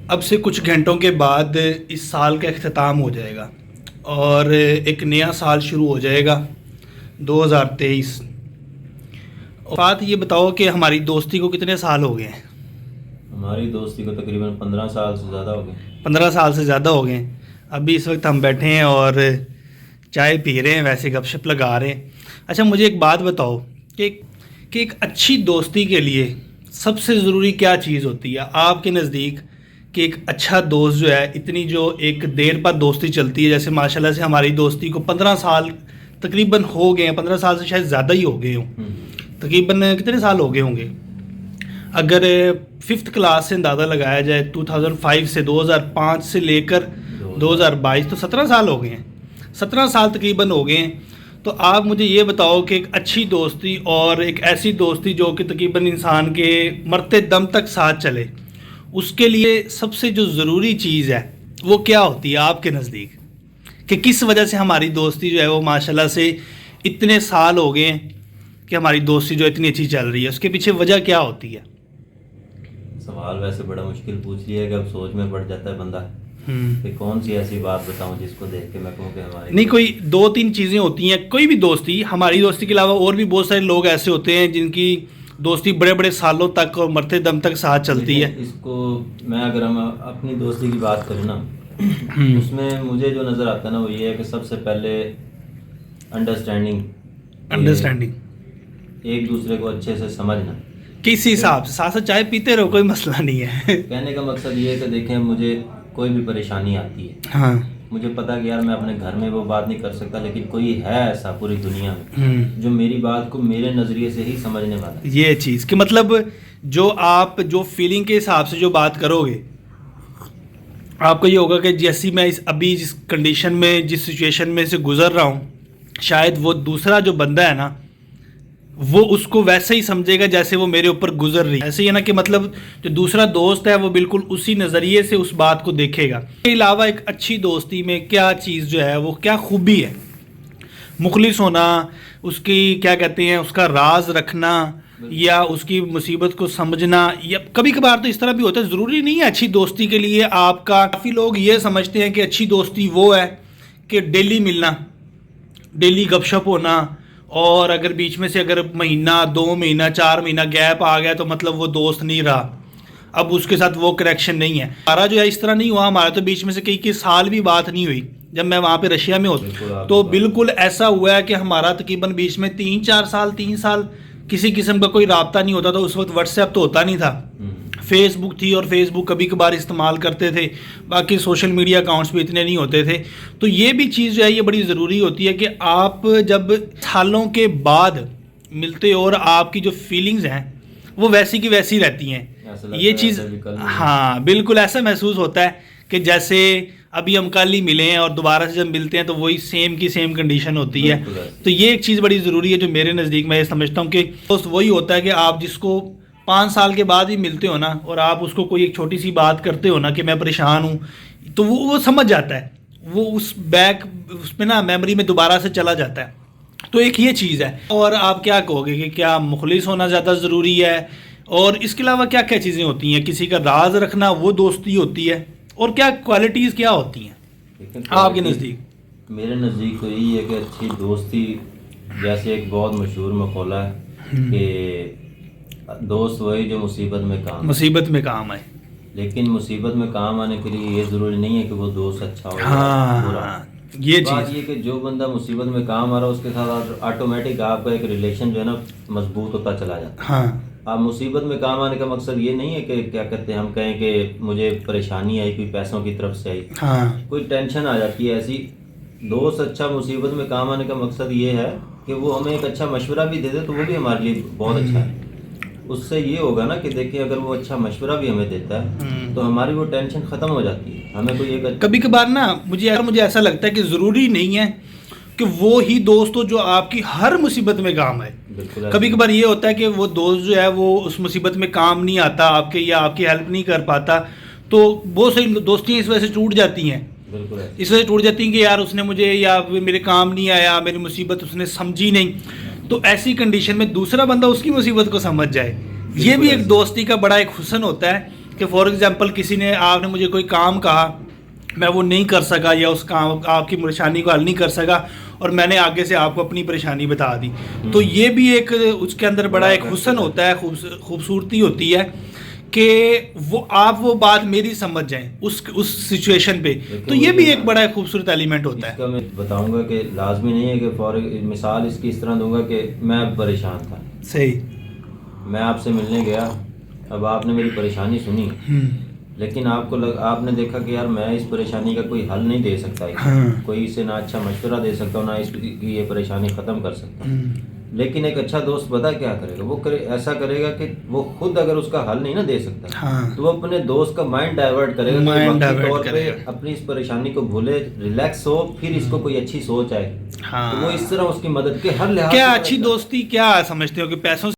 اب سے کچھ گھنٹوں کے بعد اس سال کا اختتام ہو جائے گا اور ایک نیا سال شروع ہو جائے گا 2023۔ بات یہ بتاؤ کہ ہماری دوستی کو کتنے سال ہو گئے ہیں؟ ہماری دوستی کو تقریباً 15 سال سے زیادہ ہو گئے۔ 15 سال سے زیادہ ہو گئے ہیں۔ ابھی اس وقت ہم بیٹھے ہیں اور چائے پی رہے ہیں، ویسے گپ شپ لگا رہے ہیں۔ اچھا مجھے ایک بات بتاؤ کہ ایک اچھی دوستی کے لیے سب سے ضروری کیا چیز ہوتی ہے آپ کے نزدیک؟ کہ ایک اچھا دوست جو ہے، اتنی جو ایک دیر بعد دوستی چلتی ہے، جیسے ماشاءاللہ سے ہماری دوستی کو 15 سال تقریباً ہو گئے ہیں، 15 سال سے شاید زیادہ ہی ہو گئے ہوں، تقریباً کتنے سال ہو گئے ہوں گے؟ اگر 5th کلاس سے اندازہ لگایا جائے 2005 سے 2005 سے لے کر 2022 تو 17 سال ہو گئے ہیں، 17 سال تقریباً ہو گئے ہیں۔ تو آپ مجھے یہ بتاؤ کہ ایک اچھی دوستی اور ایک ایسی دوستی جو کہ تقریباً انسان کے مرتے دم تک ساتھ چلے، اس کے لیے سب سے جو ضروری چیز ہے وہ کیا ہوتی ہے آپ کے نزدیک؟ کہ کس وجہ سے ہماری دوستی جو ہے وہ ماشاءاللہ سے اتنے سال ہو گئے ہیں کہ ہماری دوستی جو اتنی اچھی چل رہی ہے، اس کے پیچھے وجہ کیا ہوتی ہے؟ سوال ویسے بڑا مشکل پوچھ لیا کہ اب سوچ میں پڑ جاتا ہے بندہ کہ کون سی ایسی بات بتاؤں جس کو دیکھ کے میں کہوں کہ ہماری نہیں، کوئی 2-3 چیزیں ہوتی ہیں کوئی بھی دوستی، ہماری دوستی کے علاوہ اور بھی بہت سارے لوگ ایسے ہوتے ہیں جن کی دوستی بڑے بڑے سالوں تک اور مرتے دم تک ساتھ چلتی ہے۔ اس کو میں اگر ہم اپنی دوستی کی بات کریں نا، اس میں مجھے جو نظر آتا ہے نا وہ یہ ہے کہ سب سے پہلے انڈرسٹینڈنگ، ایک دوسرے کو اچھے سے سمجھنا۔ کسی حساب سے ساتھ ساتھ چائے پیتے رہو، کوئی مسئلہ نہیں ہے۔ کہنے کا مقصد یہ ہے کہ دیکھیں مجھے کوئی بھی پریشانی آتی ہے، ہاں، مجھے پتا کہ یار میں اپنے گھر میں وہ بات نہیں کر سکتا، لیکن کوئی ہے ایسا پوری دنیا میں جو میری بات کو میرے نظریے سے ہی سمجھنے والا ہے۔ یہ چیز کہ مطلب جو آپ جو فیلنگ کے حساب سے جو بات کرو گے، آپ کو یہ ہوگا کہ جیسی میں ابھی جس کنڈیشن میں جس سچویشن میں سے گزر رہا ہوں، شاید وہ دوسرا جو بندہ ہے نا وہ اس کو ویسے ہی سمجھے گا جیسے وہ میرے اوپر گزر رہی ہے۔ ایسے ہی ہے نا کہ مطلب جو دوسرا دوست ہے وہ بالکل اسی نظریے سے اس بات کو دیکھے گا۔ اس کے علاوہ ایک اچھی دوستی میں کیا چیز جو ہے وہ کیا خوبی ہے؟ مخلص ہونا، اس کی کیا کہتے ہیں، اس کا راز رکھنا، یا اس کی مصیبت کو سمجھنا، یا کبھی کبھار تو اس طرح بھی ہوتا ہے، ضروری نہیں ہے اچھی دوستی کے لیے آپ کا۔ کافی لوگ یہ سمجھتے ہیں کہ اچھی دوستی وہ ہے کہ ڈیلی ملنا، ڈیلی گپ شپ ہونا، اور اگر بیچ میں سے اگر مہینہ 2 مہینہ 4 مہینہ گیپ آ گیا تو مطلب وہ دوست نہیں رہا، اب اس کے ساتھ وہ کنیکشن نہیں ہے۔ ہمارا جو ہے اس طرح نہیں ہوا، ہمارا تو بیچ میں سے کئی سال بھی بات نہیں ہوئی۔ جب میں وہاں پہ رشیا میں ہوتا تو بالکل ایسا ہوا ہے کہ ہمارا تقریباً بیچ میں 3 سال کسی قسم کا کوئی رابطہ نہیں ہوتا تھا۔ اس وقت واٹس ایپ تو ہوتا نہیں تھا، فیس بک تھی، اور فیس بک کبھی کبھار استعمال کرتے تھے، باقی سوشل میڈیا اکاؤنٹس بھی اتنے نہیں ہوتے تھے۔ تو یہ بھی چیز جو ہے یہ بڑی ضروری ہوتی ہے کہ آپ جب سالوں کے بعد ملتے ہو اور آپ کی جو فیلنگز ہیں وہ ویسی کی ویسی رہتی ہیں، یہ چیز ہاں بالکل ایسا محسوس ہوتا ہے کہ جیسے ابھی ہم کل ہی ملے ہیں اور دوبارہ سے جب ملتے ہیں تو وہی سیم کی سیم کنڈیشن ہوتی ہے۔ تو یہ ایک چیز بڑی ضروری ہے جو میرے نزدیک میں یہ سمجھتا ہوں کہ دوست وہی ہوتا ہے کہ آپ جس کو 5 سال کے بعد ہی ملتے ہو نا، اور آپ اس کو کوئی ایک چھوٹی سی بات کرتے ہو نا کہ میں پریشان ہوں، تو وہ سمجھ جاتا ہے، وہ اس میں نا میموری میں دوبارہ سے چلا جاتا ہے۔ تو ایک یہ چیز ہے۔ اور آپ کیا کہو گے کہ کیا مخلص ہونا زیادہ ضروری ہے؟ اور اس کے علاوہ کیا کیا چیزیں ہوتی ہیں؟ کسی کا راز رکھنا وہ دوستی ہوتی ہے، اور کیا کوالٹیز کیا ہوتی ہیں آپ کے نزدیک؟ میرے نزدیک تو یہی ہے کہ اچھی دوستی جیسے ایک بہت مشہور مقولہ ہے کہ دوست وہی جو مصیبت میں کام آئے، لیکن مصیبت میں کام آنے کے لیے یہ ضروری نہیں ہے کہ وہ دوست اچھا ہو یا برا۔ یہ بات چیز یہ کہ جو بندہ مصیبت میں کام آ رہا ہے اس کے ساتھ آٹومیٹک آپ کا ایک ریلیشن جو ہے نا مضبوط ہوتا چلا جاتا ہے۔ ہاں، آپ مصیبت میں کام آنے کا مقصد یہ نہیں ہے کہ کیا کہتے ہیں ہم کہیں کہ مجھے پریشانی آئی، کوئی پیسوں کی طرف سے آئی، ہاں، کوئی ٹینشن آ جاتی ہے ایسی۔ دوست اچھا مصیبت میں کام آنے کا مقصد یہ ہے کہ وہ ہمیں ایک اچھا مشورہ بھی دے دے تو وہ بھی ہمارے لیے بہت اچھا ہے۔ اس سے یہ ہوگا نا کہ دیکھیں اگر وہ اچھا مشورہ بھی ہمیں دیتا ہے تو ہماری وہ ٹینشن ختم ہو جاتی ہے۔ ہمیں کوئی ایک کبھی کبھار نا مجھے ایسا لگتا ہے کہ ضروری نہیں ہے کہ وہ ہی دوست ہو جو آپ کی ہر مصیبت میں کام آئے۔ کبھی کبھار یہ ہوتا ہے کہ وہ دوست جو ہے وہ اس مصیبت میں کام نہیں آتا آپ کے، یا آپ کی ہیلپ نہیں کر پاتا، تو بہت سی دوستیاں اس وجہ سے ٹوٹ جاتی ہیں۔ اس وجہ سے ٹوٹ جاتی ہیں کہ یار اس نے مجھے یا میرے کام نہیں آیا، میری مصیبت اس نے سمجھی نہیں۔ تو ایسی کنڈیشن میں دوسرا بندہ اس کی مصیبت کو سمجھ جائے، یہ بھی ایک دوستی کا بڑا ایک حسن ہوتا ہے کہ فار ایگزامپل کسی نے آپ نے مجھے کوئی کام کہا, میں وہ نہیں کر سکا یا اس کام آپ کی پریشانی کو حل نہیں کر سکا, اور میں نے آگے سے آپ کو اپنی پریشانی بتا دی, تو یہ بھی ایک اس کے اندر بڑا ایک حسن ہوتا ہے, خوبصورتی ہوتی ہے کہ وہ آپ وہ بات میری سمجھ جائیں اس سچویشن پہ, تو یہ بھی ایک بڑا خوبصورت ایلیمنٹ ہوتا ہے. اس کا میں بتاؤں گا کہ لازمی نہیں ہے کہ مثال اس کی اس طرح دوں گا کہ میں پریشان تھا, صحیح, میں آپ سے ملنے گیا, اب آپ نے میری پریشانی سنی, لیکن آپ نے دیکھا کہ یار میں اس پریشانی کا کوئی حل نہیں دے سکتا, کوئی اسے نہ اچھا مشورہ دے سکتا ہوں نہ اس کی یہ پریشانی ختم کر سکتا, لیکن ایک اچھا دوست پتہ کیا کرے گا, وہ ایسا کرے گا کہ وہ خود اگر اس کا حل نہیں نہ دے سکتا تو وہ اپنے دوست کا مائنڈ ڈائیورٹ کرے گا, وقتی طور پہ اپنی اس پریشانی کو بھولے, ریلیکس ہو, پھر اس کو کوئی اچھی سوچ آئے, تو وہ اس طرح اس کی مدد کے ہر لحاظ. کیا اچھی دوستی کیا سمجھتے ہو کہ پیسوں